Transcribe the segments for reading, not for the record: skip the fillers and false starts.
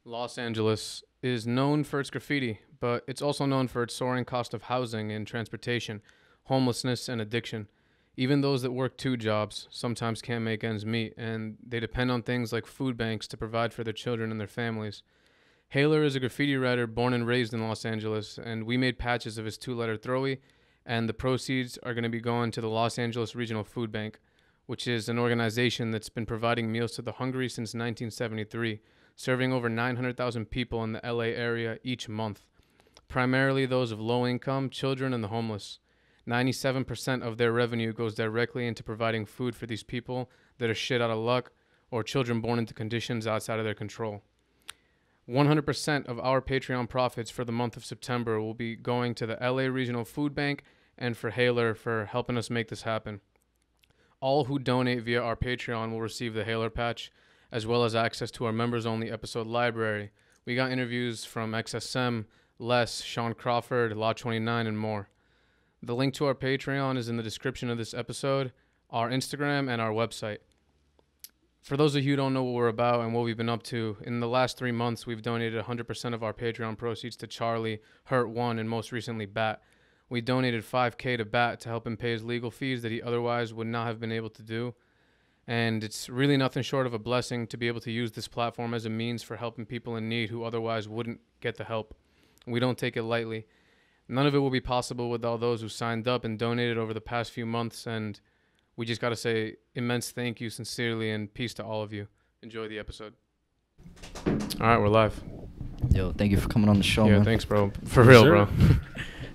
Los Angeles is known for its graffiti, but it's also known for its soaring cost of housing and transportation, homelessness, and addiction. Even those that work two jobs sometimes can't make ends meet, and they depend on things like food banks to provide for their children and their families. Haler is a graffiti writer born and raised in Los Angeles, and we made patches of his two-letter throwy, and the proceeds are going to be going to the Los Angeles Regional Food Bank, which is an organization that's been providing meals to the hungry since 1973, serving over 900,000 people in the LA area each month, primarily those of low income, children, and the homeless. 97% of their revenue goes directly into providing food for these people that are shit out of luck or children born into conditions outside of their control. 100% of our Patreon profits for the month of September will be going to the LA Regional Food Bank and for Haler for helping us make this happen. All who donate via our Patreon will receive the Haler patch, as well as access to our members-only episode library. We got interviews from XSM, Les, Sean Crawford, Law 29, and more. The link to our Patreon is in the description of this episode, our Instagram, and our website. For those of you who don't know what we're about and what we've been up to, in the last 3 months, we've donated 100% of our Patreon proceeds to Charlie, Hurt One, and most recently, Bat. We donated $5K to Bat to help him pay his legal fees that he otherwise would not have been able to do. And it's really nothing short of a blessing to be able to use this platform as a means for helping people in need who otherwise wouldn't get the help. We don't take it lightly. None of it will be possible with all those who signed up and donated over the past few months, and we just got to say immense thank you sincerely and peace to all of you. Enjoy the episode. All right, we're live. Yo, thank you for coming on the show, Yeah, man. thanks, bro. For real, bro.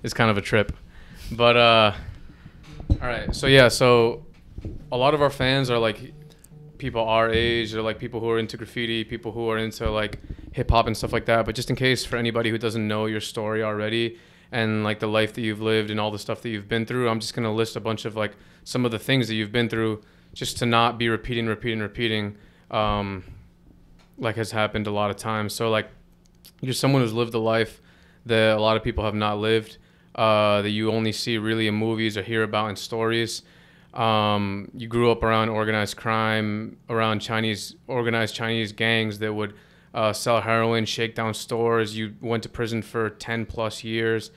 It's kind of a trip. But, all right. So a lot of our fans are like people our age, or like people who are into graffiti, people who are into like hip hop and stuff like that. But just in case for anybody who doesn't know your story already and like the life that you've lived and all the stuff that you've been through, I'm just going to list a bunch of like some of the things that you've been through just to not be repeating, like has happened a lot of times. So like you're someone who's lived a life that a lot of people have not lived, that you only see really in movies or hear about in stories. You grew up around organized crime, around organized Chinese gangs that would sell heroin, shake down stores. You went to prison for 10 plus years.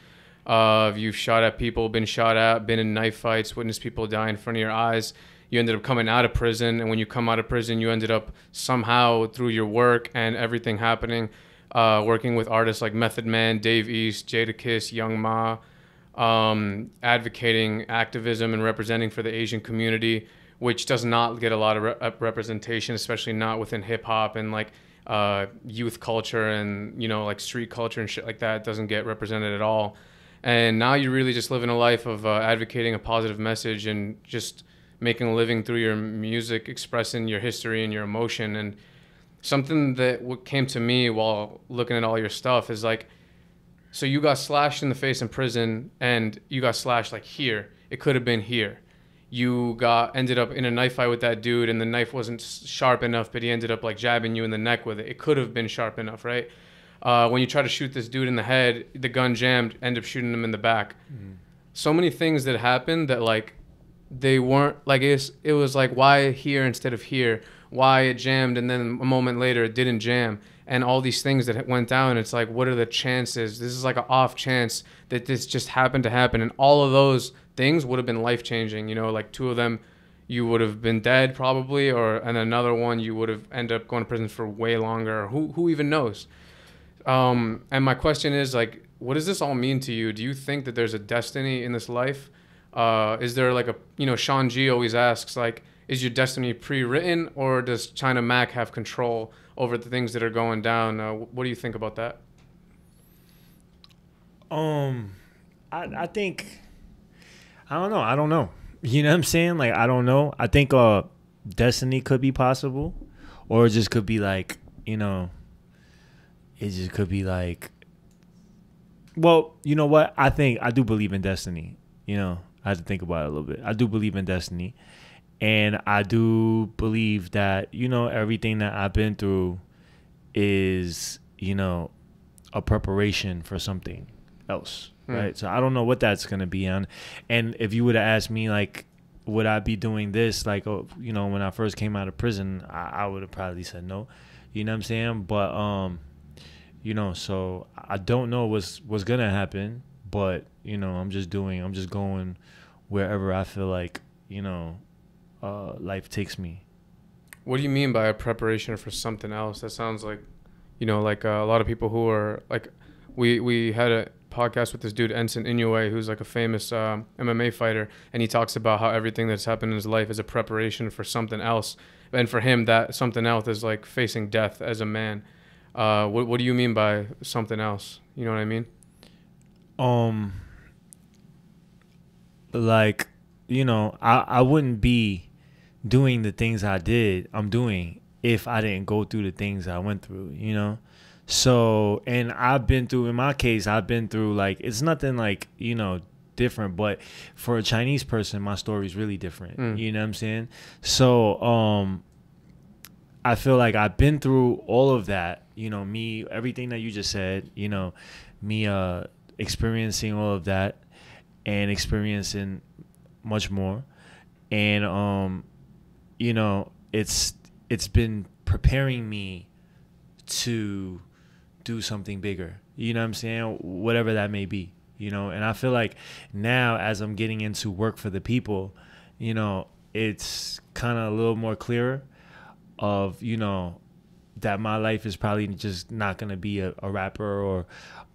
You've shot at people, been shot at, been in knife fights, witnessed people die in front of your eyes. You ended up coming out of prison, and when you come out of prison, you ended up somehow through your work and everything happening, working with artists like Method Man, Dave East, Jadakiss, Young Ma, advocating activism and representing for the Asian community, which does not get a lot of representation, especially not within hip hop and like youth culture and, you know, like street culture and shit like that. It doesn't get represented at all. And now you're really just living a life of advocating a positive message and just making a living through your music, expressing your history and your emotion. And something that what came to me while looking at all your stuff is like, so you got slashed in the face in prison, and you got slashed like here. It could have been here. You ended up in a knife fight with that dude, and the knife wasn't sharp enough, but he ended up like jabbing you in the neck with it. It could have been sharp enough, right? When you try to shoot this dude in the head, the gun jammed, end up shooting him in the back. Mm-hmm. So many things that happened that like they weren't like it was like why here instead of here? Why it jammed, and then a moment later it didn't jam. And all these things that went down, it's like, what are the chances? This is like an off chance that this just happened to happen. And all of those things would have been life-changing. You know, like 2 of them, you would have been dead probably, and another one, you would have ended up going to prison for way longer. Or who even knows? And my question is, like, what does this all mean to you? Do you think that there's a destiny in this life? Is there like Sean G always asks, like, is your destiny pre-written, or does China Mac have control over the things that are going down? What do you think about that? I think, I don't know. You know what I'm saying? Like, I don't know. I think destiny could be possible, or it just could be like, it just could be like, well, you know what? I do believe in destiny. I had to think about it a little bit. I do believe in destiny. And I do believe that, everything that I've been through is, a preparation for something else, right? So I don't know what that's going to be on. And if you would have asked me, like, would I be doing this, like, when I first came out of prison, I would have probably said no. You know what I'm saying? But So I don't know what's gonna happen, but I'm just going wherever I feel like life takes me. What do you mean by a preparation for something else? That sounds like, like a lot of people who are like, we had a podcast with this dude Enson Inoue, who's like a famous MMA fighter, and he talks about how everything that's happened in his life is a preparation for something else, and for him that something else is like facing death as a man. What do you mean by something else? You know what I mean? Like, I wouldn't be doing the things I'm doing if I didn't go through the things I went through. So, and in my case, I've been through, like, it's nothing like, different, but for a Chinese person, my story is really different. You know what I'm saying? So, I feel like I've been through all of that, everything that you just said, me experiencing all of that and experiencing much more. And, it's been preparing me to do something bigger, you know what I'm saying? Whatever that may be, and I feel like now as I'm getting into work for the people, it's kind of a little more clearer of, that my life is probably just not going to be a rapper or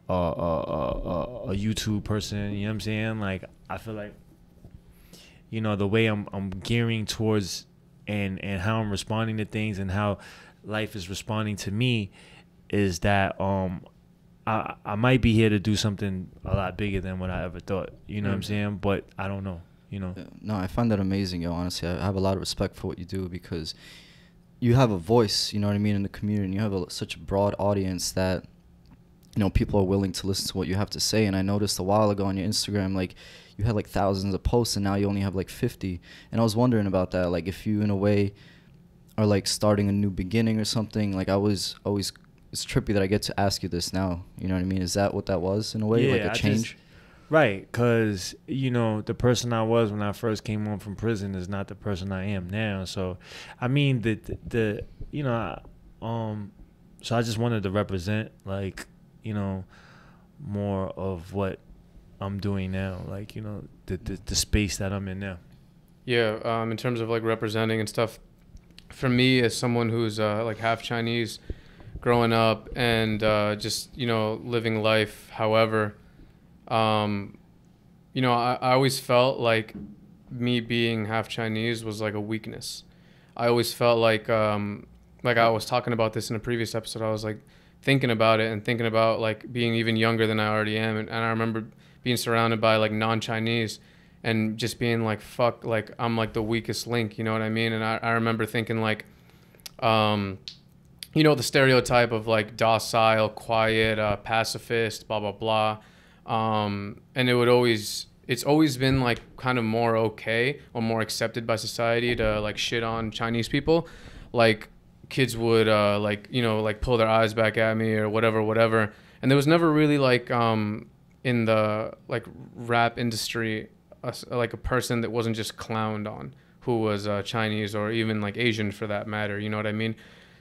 a YouTube person, you know what I'm saying? Like, I feel like, the way I'm gearing towards and how I'm responding to things and how life is responding to me is that I might be here to do something a lot bigger than what I ever thought. You know what I'm saying? But I don't know. No, I find that amazing, yo. Honestly, I have a lot of respect for what you do because you have a voice, you know what I mean, in the community. And you have such a broad audience that, people are willing to listen to what you have to say. And I noticed a while ago on your Instagram, like, you had like thousands of posts and now you only have like 50. And I was wondering about that, like, if you in a way are like starting a new beginning or something. Like, I was always, it's trippy that I get to ask you this now, you know what I mean? Is that what that was in a way? Yeah, like a change? Right, because, the person I was when I first came home from prison is not the person I am now. So, I mean, so I just wanted to represent, like, more of what I'm doing now, like, the space that I'm in now. Yeah, in terms of like representing and stuff, for me as someone who's like half Chinese, growing up and just living life, however, I always felt like me being half Chinese was like a weakness. I always felt like I was talking about this in a previous episode. I was like thinking about it and thinking about like being even younger than I already am, and I remember being surrounded by like non-Chinese and just being like, fuck, like I'm like the weakest link, you know what I mean? And I remember thinking like, the stereotype of like docile, quiet, pacifist, blah, blah, blah. And it's always been like kind of more okay or more accepted by society to like shit on Chinese people. Like kids would like pull their eyes back at me or whatever. And there was never really like in the like rap industry like a person that wasn't just clowned on who was Chinese or even like Asian for that matter, you know what I mean?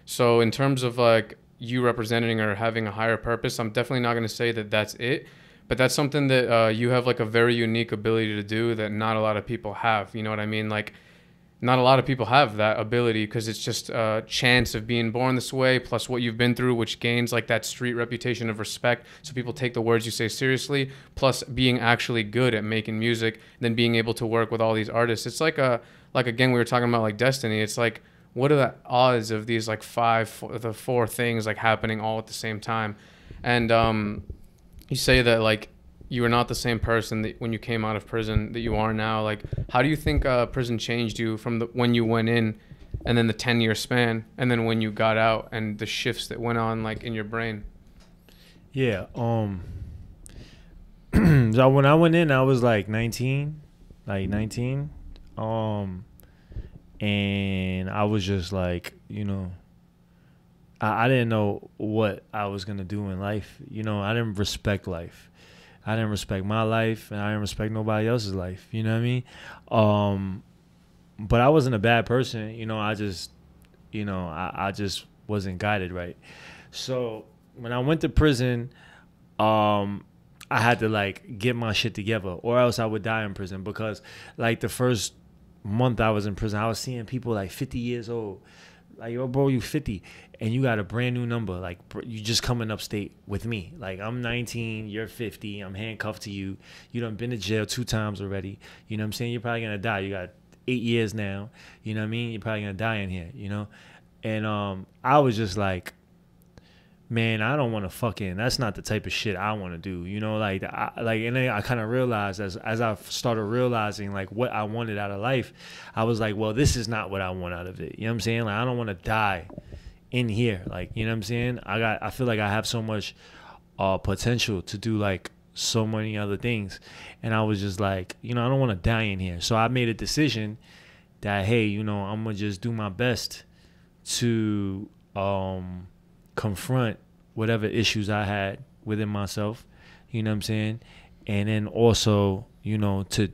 So in terms of like you representing or having a higher purpose, I'm definitely not going to say that that's it, but that's something that you have like a very unique ability to do that not a lot of people have, you know what I mean? Like not a lot of people have that ability because it's just a chance of being born this way plus what you've been through, which gains like that street reputation of respect. So people take the words you say seriously, plus being actually good at making music, and then being able to work with all these artists. It's like again, we were talking about like destiny. It's like, what are the odds of these like the four things like happening all at the same time? And you say that like you were not the same person that when you came out of prison that you are now. Like, how do you think prison changed you from when you went in and then the 10-year span and then when you got out and the shifts that went on like in your brain? Yeah. So when I went in, I was like 19. And I was just like, I didn't know what I was going to do in life. I didn't respect life. I didn't respect my life, and I didn't respect nobody else's life. You know what I mean? But I wasn't a bad person. I just wasn't guided right. So when I went to prison, I had to like get my shit together, or else I would die in prison. Because like the first month I was in prison, I was seeing people like 50 years old. Like, yo, bro, you 50 and you got a brand new number. Like, you just coming upstate with me. Like, I'm 19, you're 50, I'm handcuffed to you. You done been to jail 2 times already. You know what I'm saying? You're probably gonna die. You got 8 years now. You know what I mean? You're probably gonna die in here, you know? And I was just like, man, I don't want to fucking, that's not the type of shit I want to do, you know, like, and then I kind of realized as I started realizing like what I wanted out of life, I was like, well, this is not what I want out of it. You know what I'm saying? Like, I don't want to die in here. Like, you know what I'm saying? I feel like I have so much potential to do like so many other things. And I was just like, you know, I don't want to die in here. So I made a decision that, hey, you know, I'm going to just do my best to, confront whatever issues I had within myself, you know what I'm saying? And then also, you know, to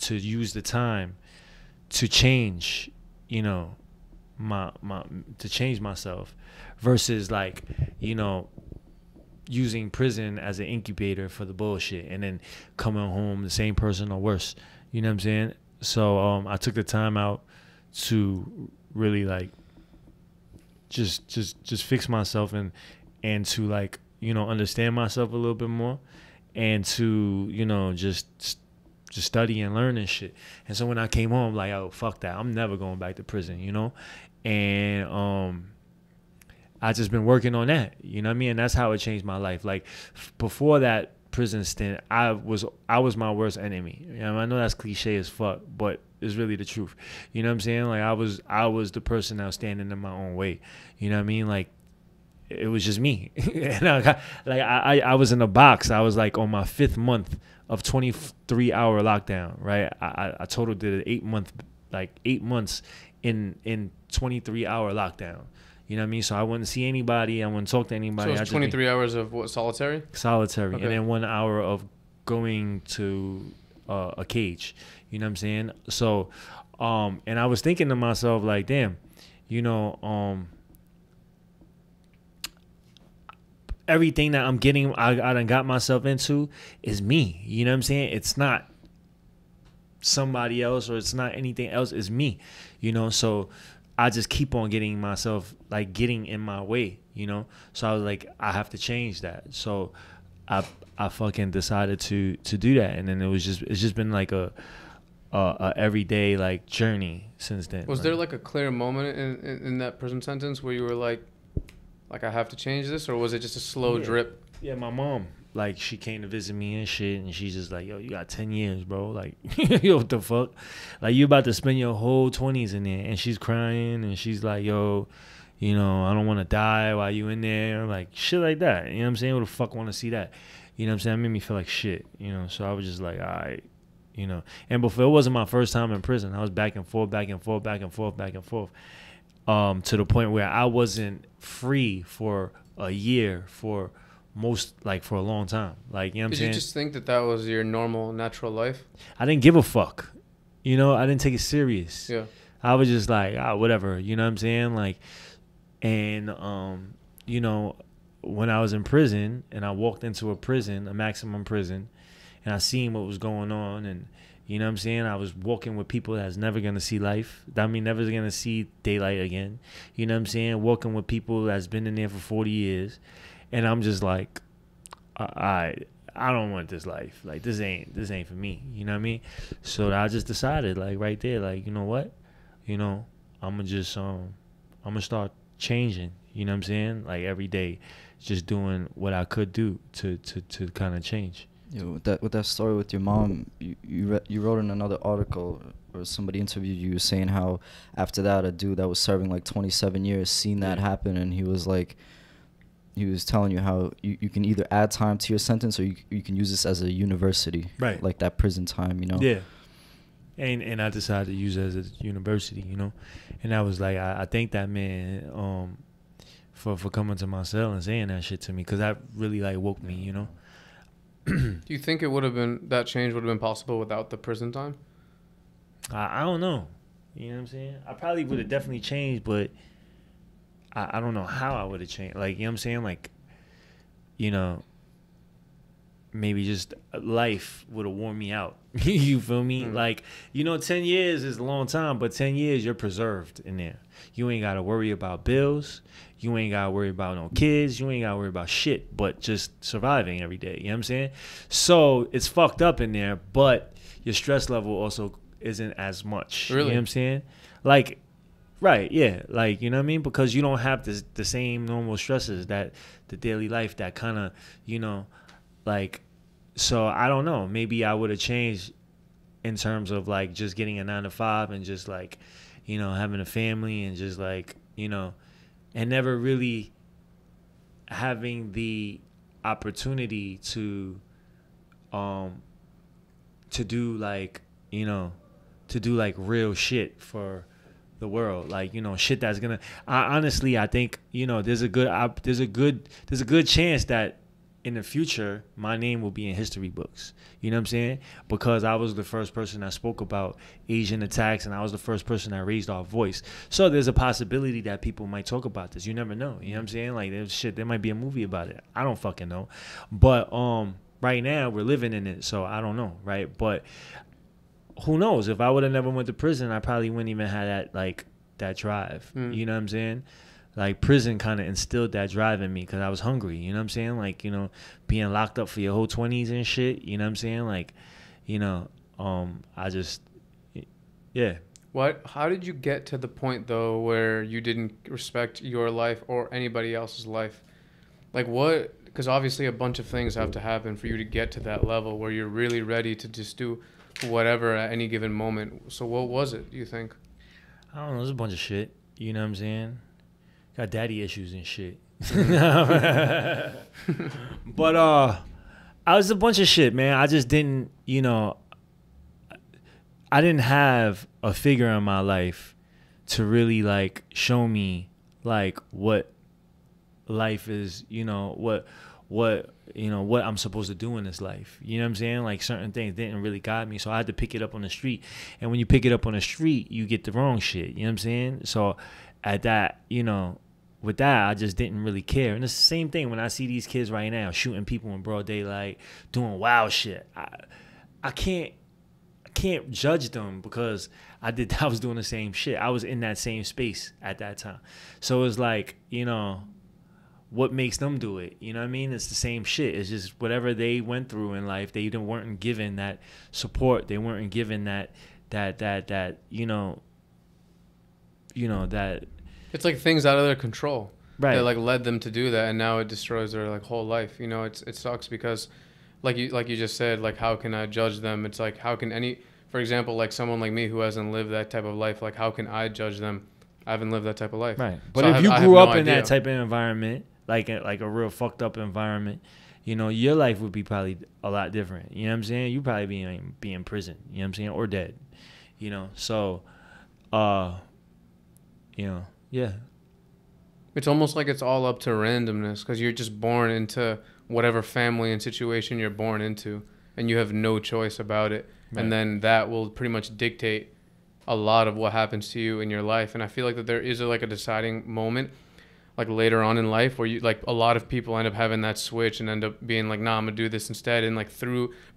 use the time to change, you know, to change myself versus like, you know, using prison as an incubator for the bullshit and then coming home the same person or worse, you know what I'm saying? So I took the time out to really like just fix myself and to like, you know, understand myself a little bit more and to, you know, just study and learn and shit. And so when I came home, like, oh, fuck that, I'm never going back to prison, you know? And I just been working on that, you know what I mean? And that's how it changed my life. Like, before that prison stint, I was my worst enemy. You know, I know that's cliche as fuck, but it's really the truth. You know what I'm saying? Like, I was the person that was standing in my own way. You know what I mean? Like, it was just me. And I was in a box. I was like on my 5th month of 23-hour lockdown, right? I total did 8 months in 23-hour lockdown. You know what I mean? So I wouldn't see anybody. I wouldn't talk to anybody. So it's 23 hours of what, solitary? Solitary. Okay. And then 1 hour of going to a cage. You know what I'm saying? So, and I was thinking to myself, like, damn, you know, everything that I'm getting, I done got myself into is me. You know what I'm saying? It's not somebody else or it's not anything else. It's me, you know? So I just keep on getting myself, like, getting in my way, you know? So I was like, I have to change that. So I fucking decided to do that. And then it's just been like a everyday, like, journey since then. Was there like a clear moment in that prison sentence where you were like, I have to change this, or was it just a slow drip? Yeah, my mom, like, she came to visit me and shit, and she's just like, yo, you got 10 years, bro. Like, yo, what the fuck? Like, you about to spend your whole 20s in there. And she's crying, and she's like, yo, you know, I don't want to die while you in there. Like, shit like that. You know what I'm saying? Who the fuck want to see that? You know what I'm saying? It made me feel like shit, you know? So I was just like, all right, you know. And before, it wasn't my first time in prison. I was back and forth, to the point where I wasn't free for a year for a long time. Like, you know what I'm saying? Did you just think that was your normal, natural life? I didn't give a fuck. You know, I didn't take it serious. Yeah. I was just like, whatever. You know what I'm saying? Like, and, you know, when I was in prison and I walked into a maximum prison, and I seen what was going on, and, you know what I'm saying? I was walking with people that's never going to see life. I mean, never going to see daylight again. You know what I'm saying? Walking with people that's been in there for 40 years. And I'm just like, I don't want this life. Like, this ain't for me. You know what I mean? So I just decided, like, right there, like, you know what? You know, I'm going to start changing. You know what I'm saying? Like, every day, just doing what I could do to kind of change. You know, with that story with your mom, you wrote in another article, or somebody interviewed you saying how after that a dude that was serving like 27 years seen that happen, and he was telling you how you can either add time to your sentence, or you can use this as a university, right? Like that prison time, you know? Yeah. And I decided to use it as a university, you know? And I was like, I thank that man for coming to my cell and saying that shit to me, because that really, like, woke me, you know? Do you think that change would have been possible without the prison time? I don't know. You know what I'm saying? I probably would have definitely changed, but I don't know how I would have changed. Like, you know what I'm saying? Like, you know, maybe just life would have worn me out. You feel me? Like, you know, 10 years is a long time, but 10 years you're preserved in there. You ain't got to worry about bills. You ain't got to worry about no kids. You ain't got to worry about shit, but just surviving every day. You know what I'm saying? So it's fucked up in there, but your stress level also isn't as much. Really? You know what I'm saying? Like, right, yeah. Like, you know what I mean? Because you don't have the same normal stresses that the daily life that kind of, you know, like, so I don't know. Maybe I would have changed in terms of like just getting a 9 to 5 and just like, you know, having a family and just like, you know, and never really having the opportunity to do like, you know, to do like real shit for the world, like, you know, shit that's gonna. Honestly, I think, you know, there's a good chance that in the future my name will be in history books. You know what I'm saying? Because I was the first person that spoke about Asian attacks, and I was the first person that raised our voice. So there's a possibility that people might talk about this. You never know. You know what I'm saying? Like, there's shit. There might be a movie about it. I don't fucking know. But right now we're living in it, so I don't know, right? But who knows? If I would have never went to prison, I probably wouldn't even have that, like, that drive. You know what I'm saying? Like, prison kind of instilled that drive in me because I was hungry. You know what I'm saying? Like, you know, being locked up for your whole 20s and shit. You know what I'm saying? Like, you know, I just, yeah. How did you get to the point, though, where you didn't respect your life or anybody else's life? Like, what? Because obviously a bunch of things have to happen for you to get to that level where you're really ready to just do whatever at any given moment. So what was it, do you think? I don't know. There's a bunch of shit. You know what I'm saying? Got daddy issues and shit. But I was a bunch of shit, man. I just didn't, you know, I didn't have a figure in my life to really like show me like what life is, you know, what you know, what I'm supposed to do in this life. You know what I'm saying? Like, certain things didn't really guide me, so I had to pick it up on the street. And when you pick it up on the street, you get the wrong shit. You know what I'm saying? So at that, you know, with that, I just didn't really care. And it's the same thing when I see these kids right now shooting people in broad daylight, doing wild shit. I can't judge them because I was doing the same shit. I was in that same space at that time. So it's like, you know, what makes them do it? You know what I mean? It's the same shit. It's just whatever they went through in life, they weren't given that support. They weren't given that you know that. It's like things out of their control, right? That like led them to do that, and now it destroys their like whole life. You know, it sucks because, like you just said, like, how can I judge them? It's like, how can for example, like someone like me who hasn't lived that type of life, like, how can I judge them? I haven't lived that type of life. Right. But so if you grew up in that type of environment, like a real fucked up environment, you know, your life would be probably a lot different. You know what I'm saying? You probably be in prison. You know what I'm saying? Or dead. You know. So, you know. Yeah. It's almost like it's all up to randomness because you're just born into whatever family and situation you're born into, and you have no choice about it. Right. And then that will pretty much dictate a lot of what happens to you in your life. And I feel like that there is like a deciding moment, like later on in life, where you, like, a lot of people end up having that switch and end up being like, nah, I'm gonna do this instead. And like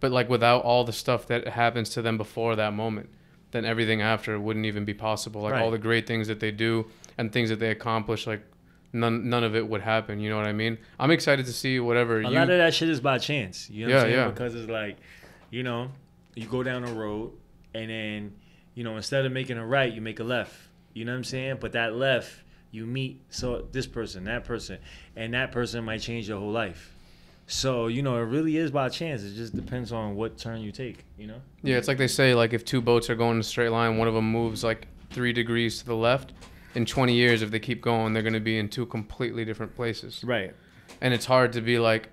but like without all the stuff that happens to them before that moment, then everything after wouldn't even be possible. Like, right. All the great things that they do and things that they accomplish, like none of it would happen. You know what I mean? I'm excited to see whatever. A lot of that shit is by chance. You know what I'm saying? Because it's like, you know, you go down a road and then, you know, instead of making a right, you make a left. You know what I'm saying? But that left, you meet this person, that person, and that person might change your whole life. So, you know, it really is by chance. It just depends on what turn you take, you know? Yeah, it's like they say, like, if two boats are going in a straight line, one of them moves like 3 degrees to the left. In 20 years, if they keep going, they're going to be in 2 completely different places. Right. And it's hard to be like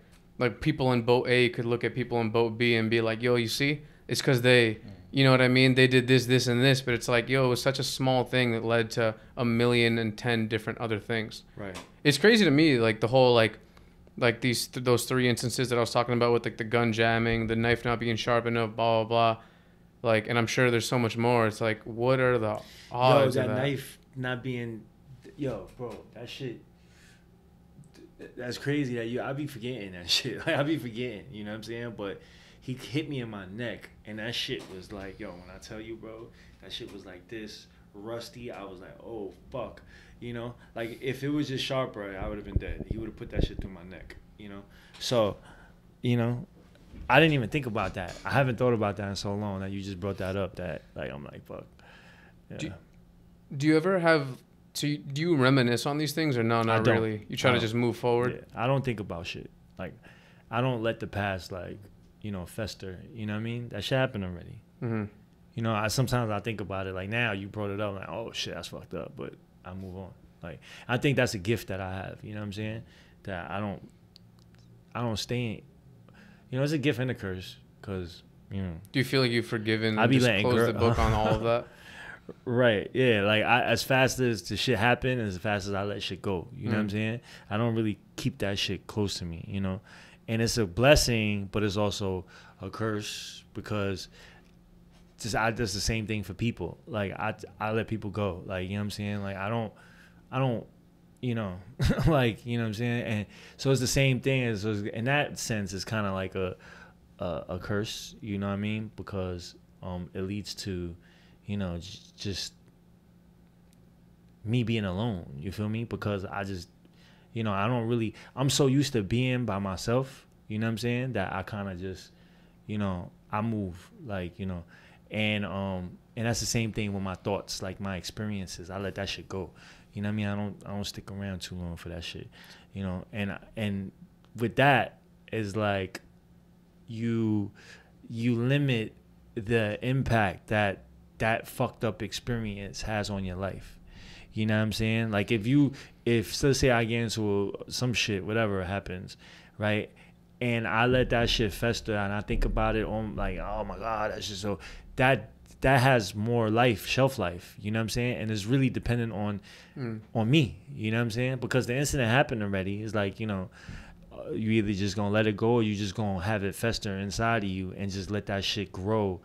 people in boat A could look at people in boat B and be like, yo, you see? It's because they, you know what I mean? They did this, this, and this. But it's like, yo, it was such a small thing that led to 1,010,000 different other things. Right. It's crazy to me, like, the whole, like those 3 instances that I was talking about with, like, the gun jamming, the knife not being sharp enough, blah, blah, blah. Like, and I'm sure there's so much more. It's like, what are the odds of that? Knife not being, bro, that shit. That's crazy that I be forgetting that shit. Like I be forgetting, you know what I'm saying? But he hit me in my neck, and that shit was like, yo, when I tell you, bro, that shit was like this rusty. I was like, oh fuck, you know? Like if it was just sharper, I would have been dead. He would have put that shit through my neck, you know? So, you know, I didn't even think about that. I haven't thought about that in so long that you just brought that up. That like I'm like, fuck. Yeah. Do you ever have? Do you reminisce on these things or no? Not really. You try to just move forward. Yeah, I don't think about shit. Like, I don't let the past like, you know, fester. You know what I mean? That shit happened already. Mm-hmm. You know, sometimes I think about it. Like now, you brought it up. Like, oh shit, that's fucked up. But I move on. Like, I think that's a gift that I have. You know what I'm saying? That I don't stay in. You know, it's a gift and a curse. Cause you know. Do you feel like you've forgiven? I be just letting close the book on all of that. Right, yeah. Like as fast as the shit happen, as fast as I let shit go. You know what I'm saying? I don't really keep that shit close to me, you know? And it's a blessing, but it's also a curse because I does the same thing for people. Like I let people go. Like, you know what I'm saying? Like I don't you know, like, you know what I'm saying? And so it's the same thing as in that sense it's kind of like a curse, you know what I mean? Because it leads to, you know, just me being alone. You feel me? Because I just, you know, I'm so used to being by myself, you know what I'm saying? That I kind of just, you know, I move like, you know, and that's the same thing with my thoughts, like my experiences. I let that shit go. You know what I mean? I don't stick around too long for that shit, you know? And with that is like you limit the impact that fucked up experience has on your life. You know what I'm saying? Like if let's say I get into some shit, whatever happens, right? And I let that shit fester and I think about it on like, oh my God, that's just so that has more shelf life, you know what I'm saying? And it's really dependent on me, you know what I'm saying? Because the incident happened already. It's like, you know, you either just gonna let it go or you just gonna have it fester inside of you and just let that shit grow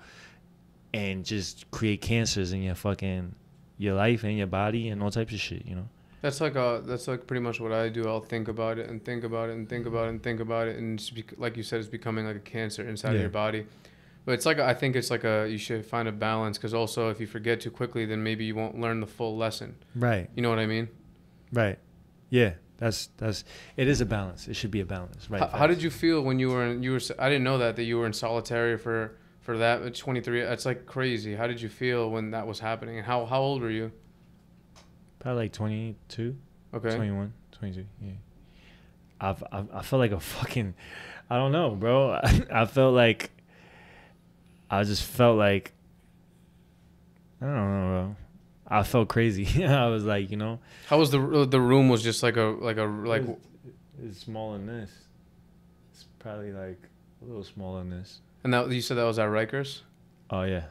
and just create cancers in your life and your body and all types of shit, you know? That's like pretty much what I do. I'll think about it and think about it and think about it and think about it, and like you said, it's becoming like a cancer inside of your body. But it's like I think it's like you should find a balance, because also if you forget too quickly, then maybe you won't learn the full lesson. Right. You know what I mean? Right. Yeah. That's it is a balance. It should be a balance. Right. How did you feel when you were I didn't know that you were in solitary for that at 23? That's like crazy. How did you feel when that was happening? And how old were you? Probably like 22. Okay. 21, 22. Yeah. I felt like a fucking, I don't know, bro. I felt like, I just felt like, I don't know, bro. I felt crazy. I was like, you know. How was the room? Was just like It's smaller than this. It's probably like a little smaller than this. And that you said that was at Rikers? Oh yeah.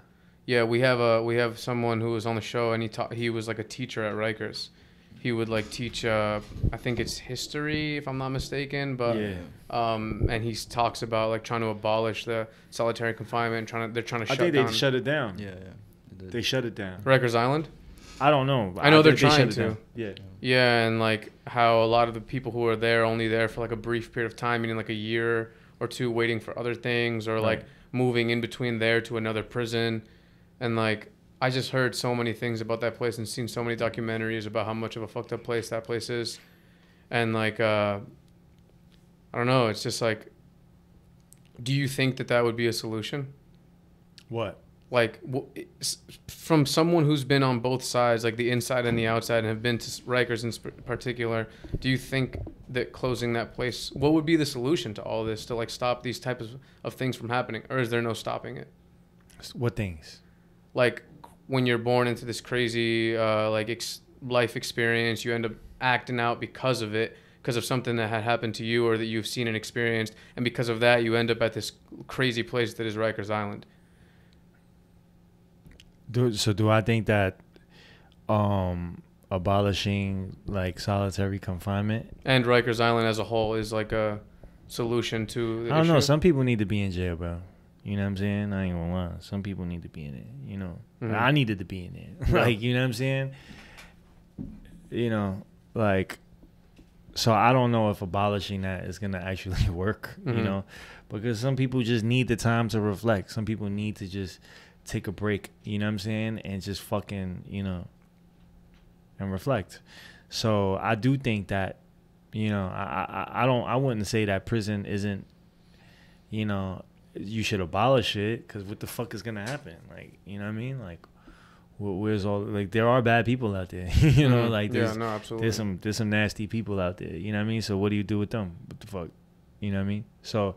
Yeah, we have someone who was on the show, and he was like a teacher at Rikers. He would like teach I think it's history, if I'm not mistaken, but and he talks about like trying to abolish the solitary confinement, they're trying to shut down. I think they shut it down. Yeah. They shut it down. Rikers Island? I don't know. I know they're trying to. Yeah. Yeah, and like how a lot of the people who are there only there for like a brief period of time, meaning like a year or two waiting for other things, or like moving in between there to another prison. And like I just heard so many things about that place and seen so many documentaries about how much of a fucked up place that place is. And like I don't know, it's just like, do you think that would be a solution? What? Like from someone who's been on both sides, like the inside and the outside, and have been to Rikers in particular, do you think that closing that place, what would be the solution to all this, to like stop these types of things from happening? Or is there no stopping it? What things? Like when you're born into this crazy life experience, you end up acting out because of it, because of something that had happened to you or that you've seen and experienced, and because of that you end up at this crazy place that is Rikers Island. Do I think that abolishing like solitary confinement and Rikers Island as a whole is like a solution to the I don't issue? know. Some people need to be in jail, bro. You know what I'm saying? I ain't gonna lie. Some people need to be in it, you know. Mm-hmm. I needed to be in it. Like, you know what I'm saying? You know, like, So I don't know if abolishing that is gonna actually work, you Mhm. know, because some people just need the time to reflect. Some people need to just take a break, you know what I'm saying, and just fucking, you know, and reflect. So I do think that, you know, I wouldn't say that prison isn't, you know, you should abolish it, because what the fuck is gonna happen? Like, you know what I mean? Like, where's all, like, there are bad people out there, you know, Mhm. like Yeah, no, absolutely. there's some nasty people out there, you know what I mean? So what do you do with them? What the fuck, you know what I mean? So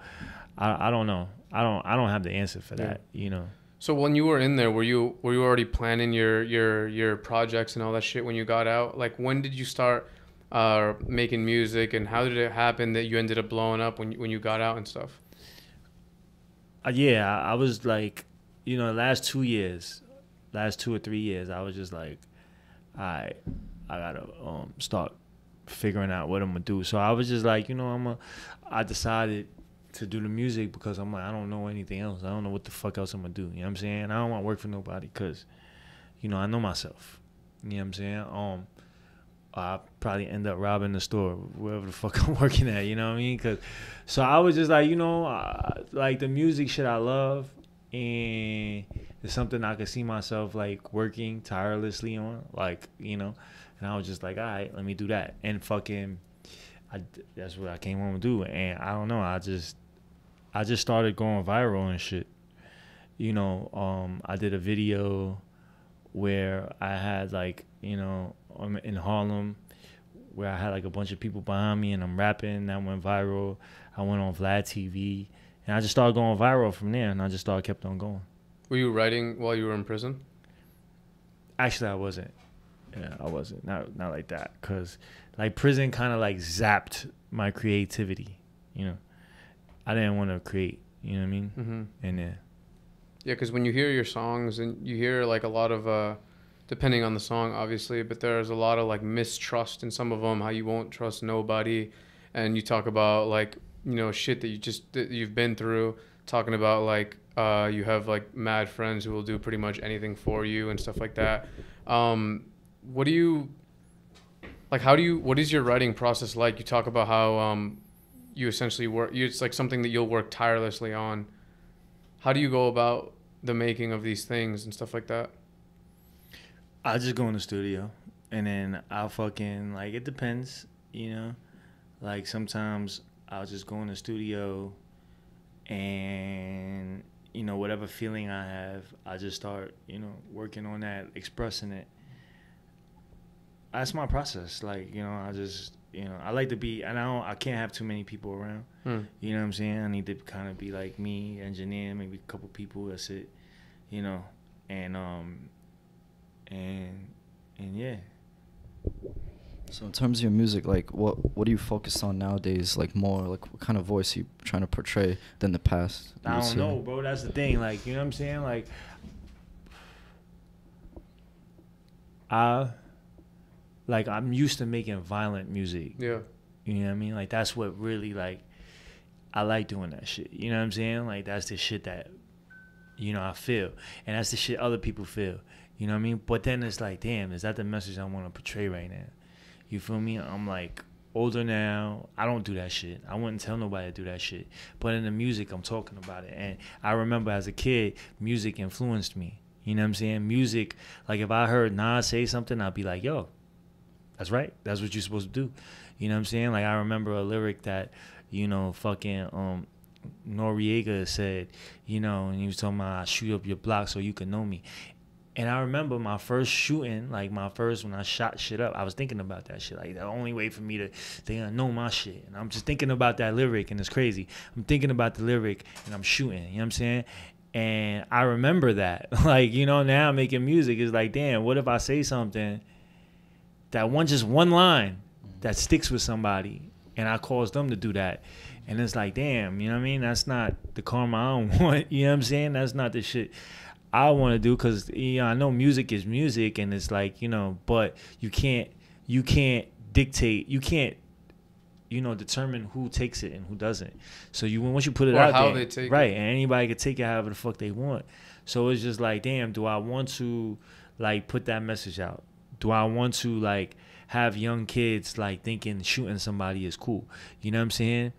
I don't know. I don't have the answer for that, you know. So when you were in there, were you already planning your projects and all that shit when you got out? Like, when did you start making music, and how did it happen that you ended up blowing up when you got out and stuff? Yeah, I was like, you know, last 2 or 3 years, I was just like, I gotta start figuring out what I'm gonna do. So I was just like, you know, I decided to do the music because I'm like, I don't know anything else. I don't know what the fuck else I'm gonna do. You know what I'm saying? I don't want to work for nobody because, you know, I know myself. You know what I'm saying? I probably end up robbing the store, wherever the fuck I'm working at. You know what I mean? So I was just like, you know, like the music shit I love, and it's something I could see myself like working tirelessly on, like, you know. And I was just like, all right, let me do that, and fucking, that's what I came home to do. And I don't know, I just started going viral and shit. You know, I did a video where I had like, you know, in Harlem, where I had like a bunch of people behind me and I'm rapping. That went viral. I went on Vlad TV, and I just started going viral from there. And I just kept on going. Were you writing while you were in prison? Actually, I wasn't. Yeah, I wasn't. Not like that, cause like prison kind of like zapped my creativity. You know, I didn't want to create. You know what I mean? Mm-hmm. And then. Yeah, because when you hear your songs and you hear like a lot of, depending on the song, obviously, but there's a lot of like mistrust in some of them, how you won't trust nobody, and you talk about like, you know, shit that you've been through, talking about like you have like mad friends who will do pretty much anything for you and stuff like that. What do you like? What is your writing process like? You talk about how you essentially it's like something that you'll work tirelessly on. How do you go about the making of these things and stuff like that? I just go in the studio, and then I'll fucking, like, it depends, you know? Like, sometimes I'll just go in the studio and, you know, whatever feeling I have, I just start, you know, working on that, expressing it. That's my process. Like, you know, I just, you know, I like to be, and I can't have too many people around. You know what I'm saying? I need to kind of be like me, engineer, maybe a couple people, that's it, you know? And yeah. So in terms of your music, like what do you focus on nowadays? Like more, like what kind of voice are you trying to portray than the past? I don't know, bro. That's the thing. Like, you know what I'm saying? Like, I'm used to making violent music. Yeah. You know what I mean? Like, that's what really, like, I like doing that shit. You know what I'm saying? Like, that's the shit that, you know, I feel. And that's the shit other people feel. You know what I mean? But then it's like, damn, is that the message I want to portray right now? You feel me? I'm like older now. I don't do that shit. I wouldn't tell nobody to do that shit. But in the music, I'm talking about it. And I remember as a kid, music influenced me. You know what I'm saying? Music, like if I heard Nas say something, I'd be like, yo, that's right. That's what you're supposed to do. You know what I'm saying? Like, I remember a lyric that, you know, fucking Noriega said, you know, and he was talking about, I shoot up your block so you can know me. And I remember my first shooting, like when I shot shit up, I was thinking about that shit. Like, the only way for me to know my shit. And I'm just thinking about that lyric, and it's crazy. I'm thinking about the lyric, and I'm shooting, you know what I'm saying? And I remember that. Like, you know, now making music is like, damn, what if I say something, just one line that sticks with somebody, and I cause them to do that. And it's like, damn, you know what I mean? That's not the karma I don't want, you know what I'm saying? That's not the shit I want to do, because, you know, I know music is music, and it's like, you know, but you can't dictate, you can't, you know, determine who takes it and who doesn't. So once you put it out how there, they take right, it. and anybody can take it however the fuck they want. So it's just like, damn, do I want to like put that message out? Do I want to like have young kids like thinking shooting somebody is cool. You know what I'm saying?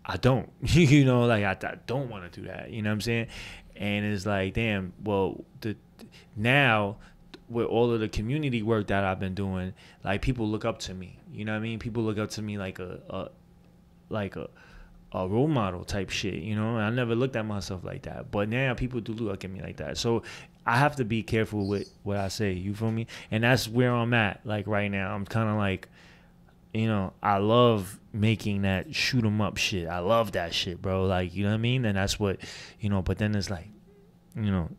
I don't. You know, like I don't want to do that. You know what I'm saying? And it's like, damn. Well, now with all of the community work that I've been doing, like people look up to me. You know what I mean? People look up to me like a role model type shit. You know, I never looked at myself like that, but now people do look at me like that. So I have to be careful with what I say. You feel me? And that's where I'm at. Like right now, I'm kind of like, you know, I love making that shoot 'em up shit. I love that shit, bro. Like, you know what I mean? And that's what, you know. But then it's like, you know,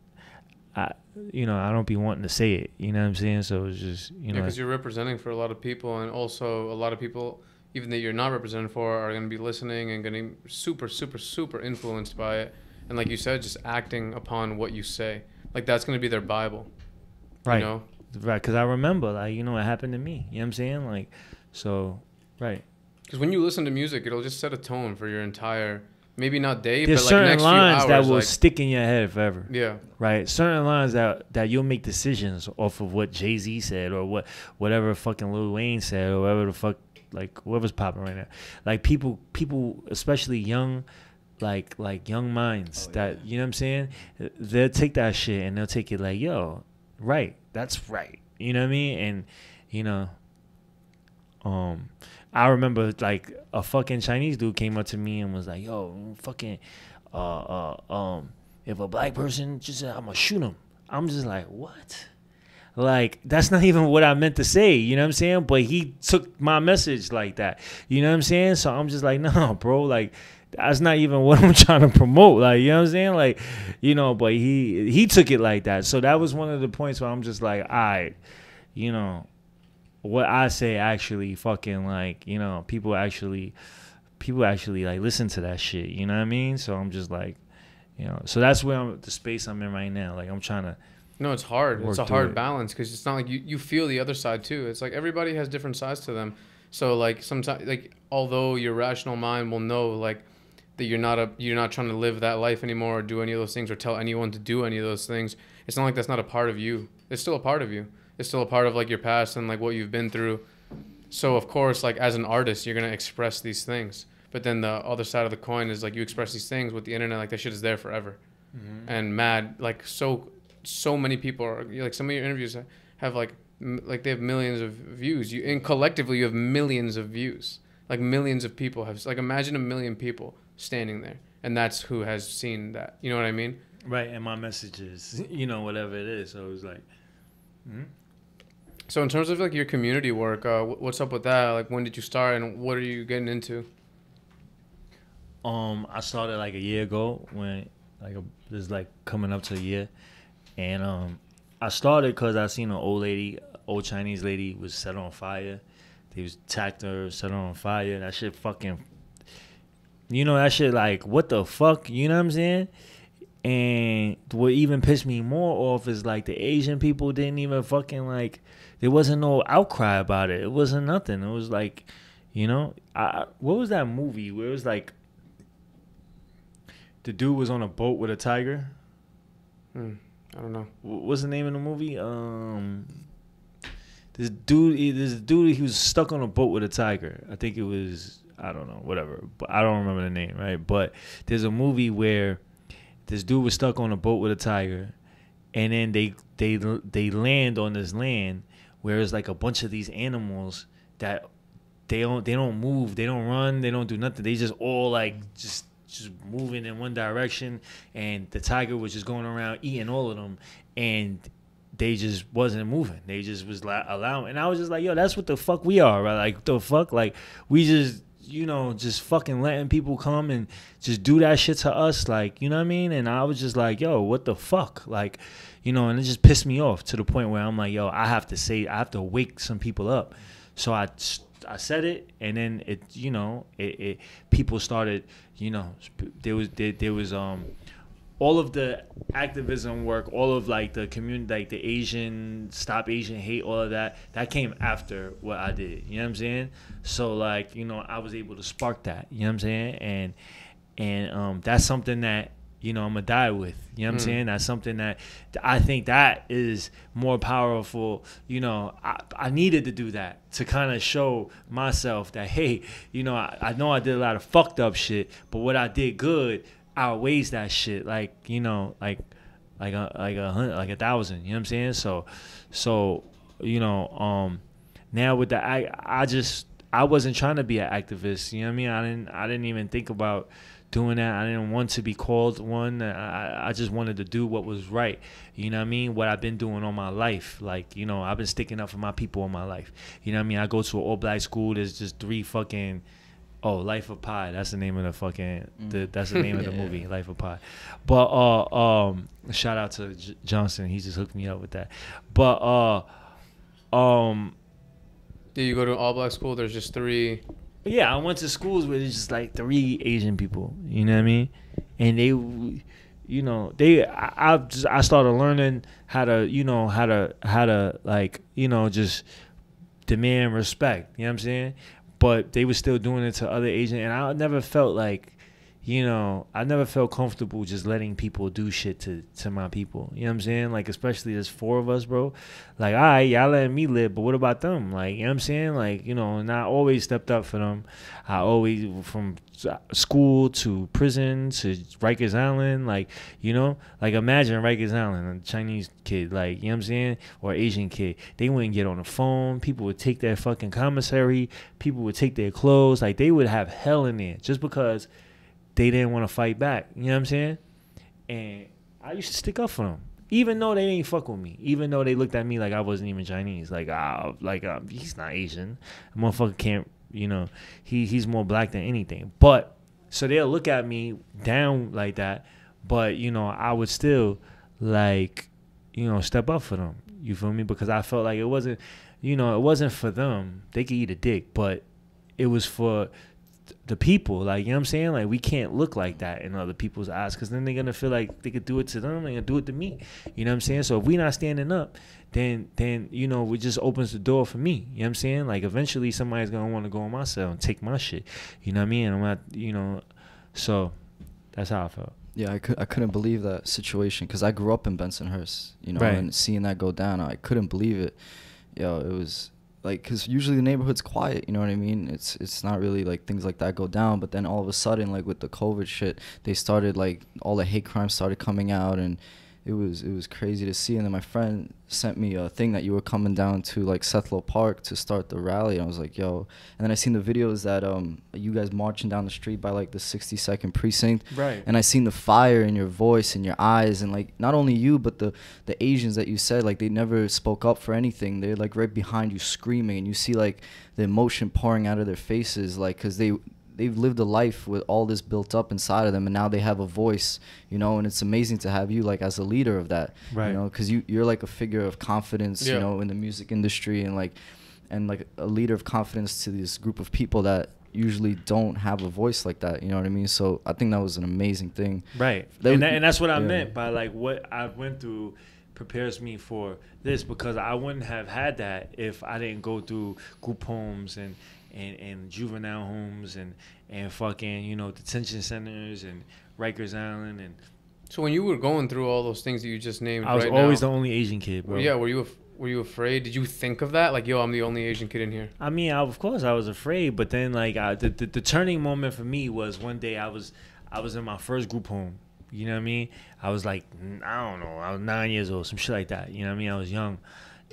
I don't be wanting to say it. You know what I'm saying? So it's just, you know, because you're representing for a lot of people, and also a lot of people, even that you're not representing for, are going to be listening and getting super, super, super influenced by it. And like you said, just acting upon what you say. Like that's going to be their Bible. Right. You know? Right. Because I remember, like, you know, it happened to me. You know what I'm saying? Like, so, right. Because when you listen to music, it'll just set a tone for your entire, maybe not day, There's but like certain next lines few hours. that will like, stick in your head forever. Yeah. Right. Certain lines that you'll make decisions off of what Jay-Z said or whatever fucking Lil Wayne said or whatever the fuck, like whoever's popping right now. Like people, especially young, like young minds that, you know what I'm saying? They'll take that shit and they'll take it like, yo, right. That's right. You know what I mean? And, you know, I remember like a fucking Chinese dude came up to me and was like, yo, fucking, if a black person just said, I'm gonna shoot him. I'm just like, what? Like, that's not even what I meant to say, you know what I'm saying? But he took my message like that, you know what I'm saying? So I'm just like, no, bro, like, that's not even what I'm trying to promote, like, you know what I'm saying? Like, you know, but he took it like that. So that was one of the points where I'm just like, all right, you know, what I say actually fucking, like, you know, people actually like listen to that shit, you know what I mean? So I'm just like, you know, so that's where the space I'm in right now. Like, I'm trying to. No, it's hard. It's a through hard it. balance because it's not like you feel the other side too. It's like everybody has different sides to them. So like sometimes, like although your rational mind will know like that you're not trying to live that life anymore or do any of those things or tell anyone to do any of those things. It's not like that's not a part of you. It's still a part of you. It's still a part of like your past and like what you've been through. So of course, like as an artist, you're gonna express these things. But then the other side of the coin is like you express these things with the internet. Like that shit is there forever. Mm-hmm. And mad like so many people are like some of your interviews have like they have millions of views. And collectively you have millions of views. Like millions of people have like imagine 1 million people standing there, and that's who has seen that. You know what I mean? Right. And my message is, you know, whatever it is. So it's like. Mm-hmm. So in terms of like your community work, what's up with that? Like when did you start, and what are you getting into? I started like a year ago when this is like coming up to a year. And I started because I seen an old Chinese lady was set on fire. They was attacked her, set her on fire. That shit fucking, you know, that shit like, what the fuck? You know what I'm saying? And what even pissed me more off is like the Asian people didn't even fucking like, there wasn't no outcry about it. It wasn't nothing. It was like, you know, what was that movie where it was like, the dude was on a boat with a tiger? I don't know. What's the name of the movie? This dude, he was stuck on a boat with a tiger. I think it was, I don't know, whatever. But I don't remember the name, right? But there's a movie where this dude was stuck on a boat with a tiger, and then they land on this land where it's like a bunch of these animals that they don't move, they don't run, they don't do nothing. They just all like just moving in one direction, and the tiger was just going around eating all of them, and they just wasn't moving. They just was allowing. And I was just like, yo, that's what the fuck we are, right? Like, the fuck? Like, we just, you know, just fucking letting people come and just do that shit to us. Like, you know what I mean? And I was just like, yo, what the fuck? Like, you know, and it just pissed me off to the point where I'm like, yo, I have to wake some people up. So I said it, and then it, you know, it people started, you know, there was all of the activism work, all of like the community, like the Asian Stop Asian Hate, all of that came after what I did. You know what I'm saying? So like, you know, I was able to spark that. You know what I'm saying? And that's something that I'm gonna die with. You know what I'm saying? That's something that I think that is more powerful. I needed to do that to kind of show myself that, hey, I know I did a lot of fucked up shit, but what I did good outweighs that shit. Like like 1,000. You know what I'm saying? So now with the I wasn't trying to be an activist. You know what I mean? I didn't even think about doing that. I didn't want to be called one. I just wanted to do what was right. You know what I mean? What I've been doing all my life. Like, I've been sticking up for my people all my life. You know what I mean? I go to an all-black school. There's just 3 fucking... Oh, Life of Pi. That's the name of the fucking... that's the name of the movie, Life of Pi. But shout out to Johnson. He just hooked me up with that. But... Did you go to an all-black school? There's just 3... Yeah, I went to schools where there's just like 3 Asian people. You know what I mean? And I started learning how to like, just demand respect. You know what I'm saying? But they were still doing it to other Asian, and I never felt like, I never felt comfortable just letting people do shit to my people. You know what I'm saying? Like, especially there's 4 of us, bro. Like, all right, y'all letting me live, but what about them? Like, you know what I'm saying? Like, and I always stepped up for them. I always, from school to prison to Rikers Island, like, like imagine Rikers Island, a Chinese kid, like, you know what I'm saying? Or Asian kid. They wouldn't get on the phone. People would take their fucking commissary. People would take their clothes. Like, they would have hell in there just because they didn't want to fight back. You know what I'm saying? And I used to stick up for them, even though they didn't fuck with me, even though they looked at me like I wasn't even Chinese. Like, he's not Asian. A motherfucker can't, he's more black than anything. But, so they'll look at me down like that, but, I would still, like, step up for them. You feel me? Because I felt like it wasn't, it wasn't for them. They could eat a dick, but it was for the people. Like, you know what I'm saying? Like, we can't look like that in other people's eyes, because then they're gonna feel like they could do it to them, they're gonna do it to me. You know what I'm saying? So if we not standing up, then it just opens the door for me. You know what I'm saying? Like, eventually somebody's gonna want to go in my cell and take my shit. You know what I mean? And I'm not, so that's how I felt. Yeah, I couldn't believe that situation, because I grew up in Bensonhurst, Right. And seeing that go down, I couldn't believe it. Yo, it was like, because usually the neighborhood's quiet, you know what I mean? It's not really like things like that go down, but then all of a sudden, like with the COVID shit, they started, like, all the hate crimes started coming out, and it was crazy to see. And then my friend sent me a thing that you were coming down to, like, Sethlow Park to start the rally. And I was like, yo. And then I seen the videos that you guys marching down the street by, like, the 62nd precinct. Right. And I seen the fire in your voice and your eyes, and, like, not only you, but the Asians that you said, like, they never spoke up for anything. They're, like, right behind you screaming, and you see, like, the emotion pouring out of their faces, like, because they've lived a life with all this built up inside of them, and now they have a voice, and it's amazing to have you, like, as a leader of that, right? Because you're like a figure of confidence, in the music industry, and like a leader of confidence to this group of people that usually don't have a voice like that. You know what I mean? So I think that was an amazing thing, right? And that's what I meant by, like, what I went through prepares me for this, because I wouldn't have had that if I didn't go through group homes and juvenile homes and fucking, detention centers and Rikers Island. And so when you were going through all those things that you just named, I was right always now, the only Asian kid, bro. Yeah, were you afraid? Did you think of that? Like, yo, I'm the only Asian kid in here. I mean, of course I was afraid, but then, like, the turning moment for me was one day I was in my first group home. You know what I mean? I was like, I don't know, I was 9 years old, some shit like that. You know what I mean? I was young.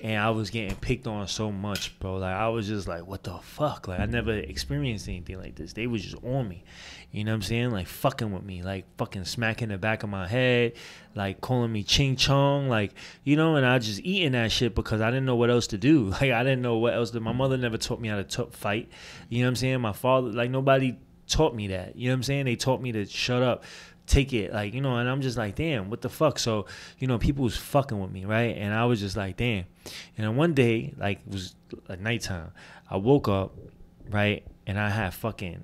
And I was getting picked on so much, bro. Like, I was just like, what the fuck? Like, I never experienced anything like this. They was just on me. You know what I'm saying? Like, fucking with me. Like, fucking smacking the back of my head. Like, calling me ching chong. Like, and I just eating that shit because I didn't know what else to do. Like, I didn't know what else to do. My mother never taught me how to fight. You know what I'm saying? My father, like, nobody taught me that. You know what I'm saying? They taught me to shut up. Take it, like, and I'm just like, damn, what the fuck? So, people was fucking with me, right? And I was just like, damn. And then one day, like, it was like nighttime, I woke up, right? And I had fucking,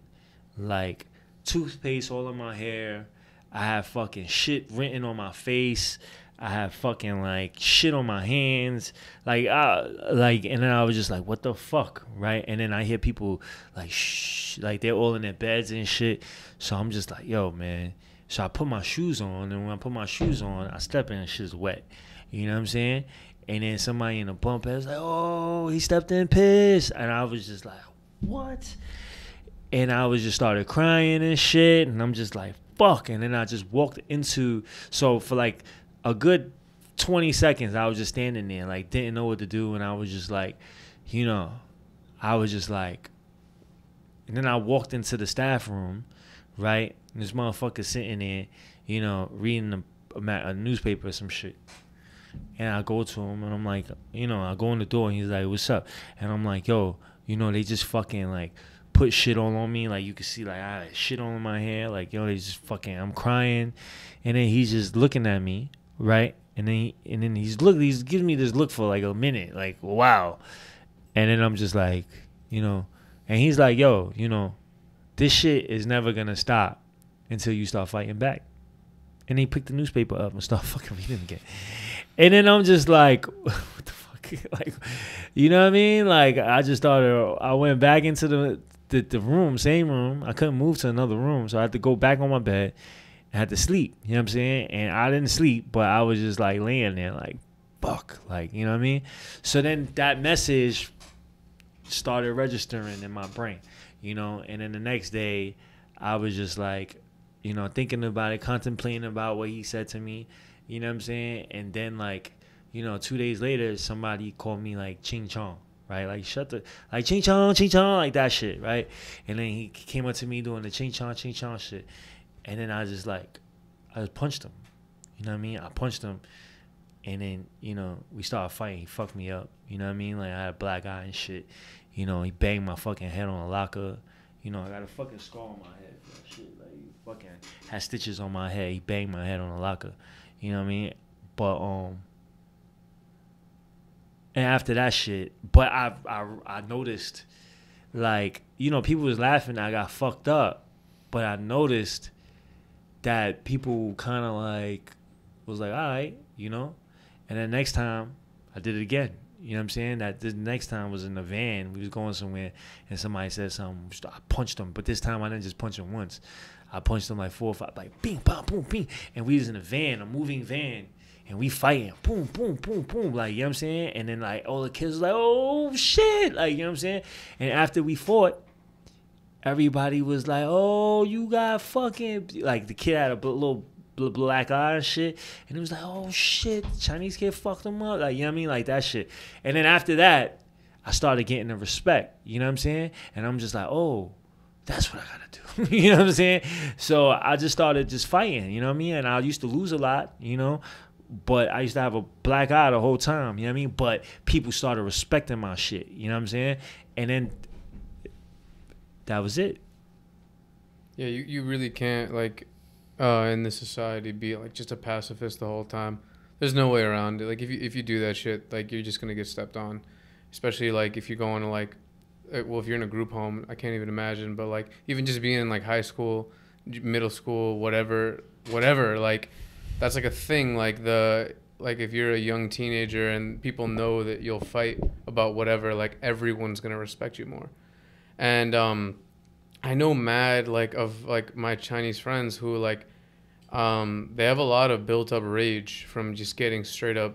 like, toothpaste all in my hair. I had fucking shit written on my face. I had fucking, like, shit on my hands. And then I was just like, what the fuck, right? And then I hear people, like, shh, like, they're all in their beds and shit. So I'm just like, yo, man. So I put my shoes on, and when I put my shoes on, I step in and shit's wet. You know what I'm saying? And then somebody in the bump was like, oh, he stepped in piss. And I was just like, what? And I was just started crying and shit. And I'm just like, fuck. And then I just walked into, so for like a good 20 seconds, I was just standing there, like, didn't know what to do. And I was just like, you know, I was just like, and then I walked into the staff room, right? And this motherfucker sitting there, you know, reading a newspaper or some shit. And I go to him, and I'm like, you know, I go in the door, and he's like, what's up? And I'm like, yo, you know, they just fucking, like, put shit all on me. Like, you can see, like, I had shit on my hair. Like, yo, they just fucking, I'm crying. And then he's just looking at me, right? And then he's giving me this look for, like, a minute. Like, wow. And then I'm just like, you know, and he's like, yo, you know, this shit is never going to stop until you start fighting back. And he picked the newspaper up and started fucking reading again. And then I'm just like, what the fuck? Like, you know what I mean? Like, I went back into the room, same room. I couldn't move to another room, so I had to go back on my bed. I had to sleep, you know what I'm saying? And I didn't sleep, but I was just like laying there like, fuck, like, you know what I mean? So then that message started registering in my brain, you know? And then the next day, I was just like, you know, thinking about it, contemplating about what he said to me. You know what I'm saying? And then, like, you know, 2 days later, somebody called me, like, Ching Chong, right? Like, like, Ching Chong, like that shit, right? And then he came up to me doing the Ching Chong shit. And then I just punched him. You know what I mean? I punched him. And then, you know, we started fighting. He fucked me up. You know what I mean? Like, I had a black eye and shit. You know, he banged my fucking head on a locker. You know, I got a fucking scar on my head for that shit. Like, he fucking had stitches on my head. He banged my head on a locker. You know what I mean? But and after that shit, but I noticed, like, you know, people was laughing I got fucked up, but I noticed that people kind of like was like, all right, you know. And then next time I did it again. You know what I'm saying? That the next time was in the van. We was going somewhere, and somebody said something. I punched him, but this time I didn't just punch him once. I punched him like 4 or 5, like bing, bam, boom, bing. And we was in a van, a moving van, and we fighting, boom, boom, boom, boom, like, you know what I'm saying? And then, like, all the kids was like, oh, shit, like, you know what I'm saying? And after we fought, everybody was like, oh, you got fucking, like, the kid had a little black eye and shit, and it was like, oh, shit, the Chinese kid fucked him up, like, you know what I mean? Like, that shit. And then after that, I started getting the respect, you know what I'm saying? And I'm just like, oh, that's what I gotta do. You know what I'm saying? So I just started just fighting, you know what I mean? And I used to lose a lot, you know, but I used to have a black eye the whole time, you know what I mean? But people started respecting my shit, you know what I'm saying? And then that was it. Yeah, you really can't, like, in this society be, like, just a pacifist the whole time. There's no way around it. Like, if you do that shit, like, you're just gonna get stepped on. Especially, like, if you're going to, like, well, if you're in a group home, I can't even imagine. But, like, even just being in, like, high school, middle school, whatever, like, that's, like, a thing. Like, if you're a young teenager and people know that you'll fight about whatever, like, everyone's going to respect you more. And I know mad, like, of, like, my Chinese friends who, like, they have a lot of built-up rage from just getting straight up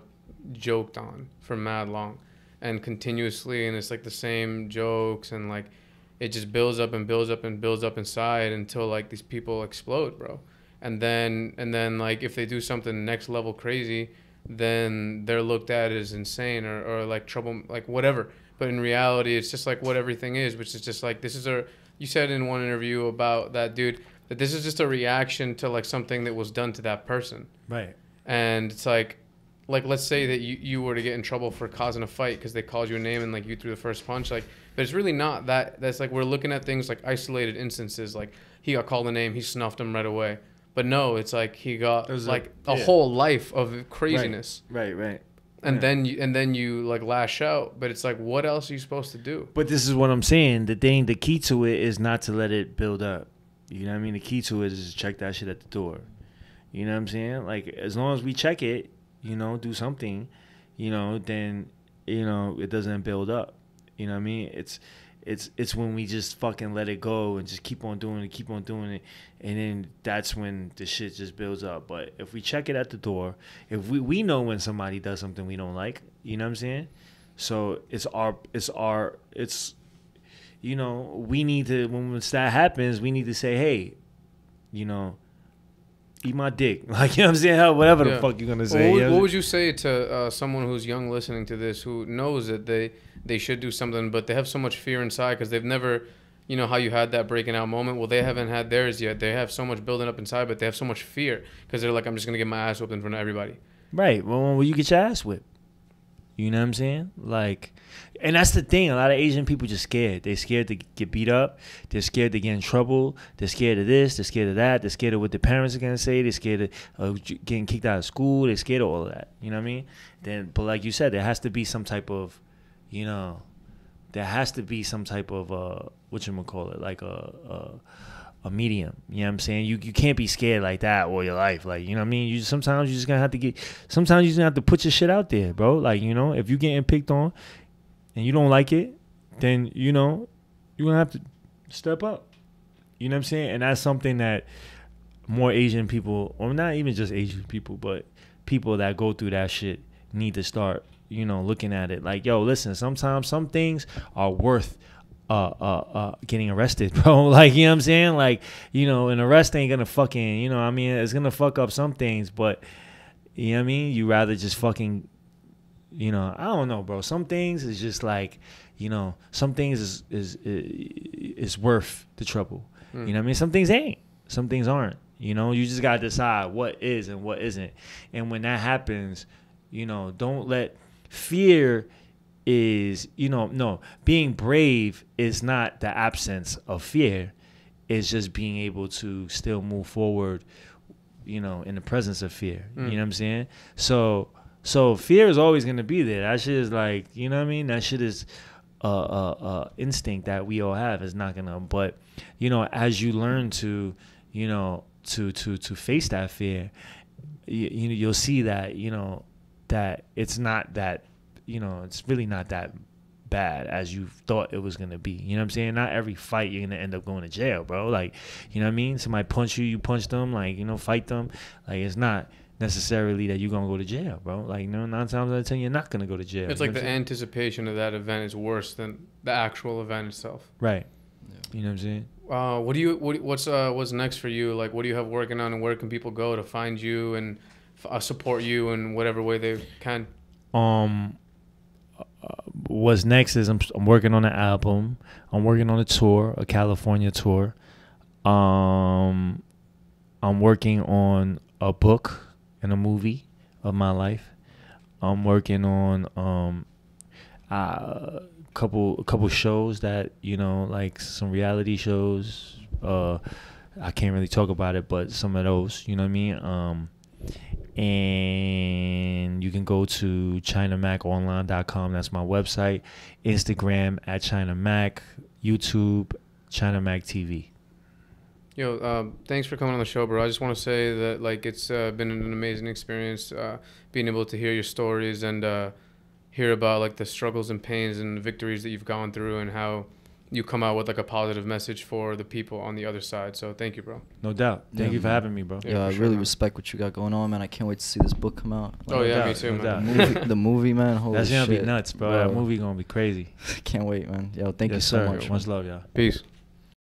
joked on for mad long. And continuously, and it's like the same jokes, and like it just builds up and builds up and builds up inside until like these people explode, bro. And then like if they do something next level crazy, then they're looked at as insane or like trouble, like whatever. But in reality, it's just like what everything is, which is just like you said in one interview about that dude that this is just a reaction to like something that was done to that person. Right. And it's like let's say that you were to get in trouble for causing a fight because they called you a name and like you threw the first punch, like, but it's really not that. That's like we're looking at things like isolated instances, like he got called a name, he snuffed him right away. But no, it's like he got like a whole life of craziness. Right. And then you like lash out, but it's like, what else are you supposed to do? But this is what I'm saying. The key to it is not to let it build up. You know what I mean? The key to it is to check that shit at the door. You know what I'm saying? Like, as long as we check it, you know, do something, you know, then, you know, it doesn't build up. You know what I mean? it's when we just fucking let it go and just keep on doing it, and then that's when the shit just builds up. But if we check it at the door, if we know when somebody does something we don't like, you know what I'm saying? So it's you know, we need to, when that happens, we need to say, hey, you know, eat my dick. Like, you know what I'm saying? Whatever the fuck you're going to say. Well, what would you say to someone who's young listening to this, who knows that they should do something, but they have so much fear inside because they've never, you know, how you had that breaking out moment? Well, they haven't had theirs yet. They have so much building up inside, but they have so much fear because they're like, I'm just going to get my ass whooped in front of everybody. Right. Well, you get your ass whipped. You know what I'm saying? Like, and that's the thing. A lot of Asian people just scared. They're scared to get beat up. They're scared to get in trouble. They're scared of this. They're scared of that. They're scared of what their parents are going to say. They're scared of getting kicked out of school. They're scared of all of that. You know what I mean? But like you said, there has to be some type of, you know, whatchamacallit, like a medium. You know what I'm saying? You can't be scared like that all your life. Like, you know what I mean? Sometimes you just gonna have to put your shit out there, bro. Like, you know, if you're getting picked on and you don't like it, then, you know, you're gonna have to step up. You know what I'm saying? And that's something that more Asian people, or not even just Asian people, but people that go through that shit need to start, you know, looking at it like, yo, listen, sometimes some things are worth getting arrested, bro. Like, you know what I'm saying? Like, you know, an arrest ain't gonna fucking, you know what I mean? It's gonna fuck up some things, but, you know what I mean? You rather just fucking, you know, I don't know, bro. Some things is just like, you know, some things is worth the trouble. You know what I mean? Some things ain't. Some things aren't. You know, you just gotta decide what is and what isn't. And when that happens, you know, don't let fear is, you know, no, being brave is not the absence of fear. It's just being able to still move forward, you know, in the presence of fear. You know what I'm saying? So fear is always going to be there. That shit is like, you know what I mean? That shit is instinct that we all have. Is not going to, but, you know, as you learn to, you know, to face that fear, you'll see that, you know, that it's not that, you know, it's really not that bad as you thought it was going to be. You know what I'm saying? Not every fight you're going to end up going to jail, bro. Like, you know what I mean? Somebody punch you punch them, like, you know, fight them. Like, it's not necessarily that you're going to go to jail, bro. Like, you know, 9 times out of 10, you're not going to go to jail. It's like the anticipation of that event is worse than the actual event itself. Right. Yeah. You know what I'm saying? What's next for you? Like, what do you have working on, and where can people go to find you and support you in whatever way they can? What's next is I'm working on an album. I'm working on a tour, a California tour. I'm working on a book and a movie of my life. I'm working on a couple shows that, you know, like some reality shows. I can't really talk about it, but some of those, you know what I mean? And you can go to ChinaMacOnline.com. That's my website. Instagram at China Mac. YouTube, China Mac TV. Yo, thanks for coming on the show, bro. I just want to say that, like, it's been an amazing experience being able to hear your stories and hear about, like, the struggles and pains and the victories that you've gone through and how you come out with, like, a positive message for the people on the other side. So thank you, bro. No doubt. Thank you for having me, bro. Yeah, I really respect what you got going on, man. I can't wait to see this book come out. Like, me too, man. The movie, man. Holy That's shit. That's gonna be nuts, bro. That movie gonna be crazy. Can't wait, man. Yo, thank you so much. Much love, y'all. Peace.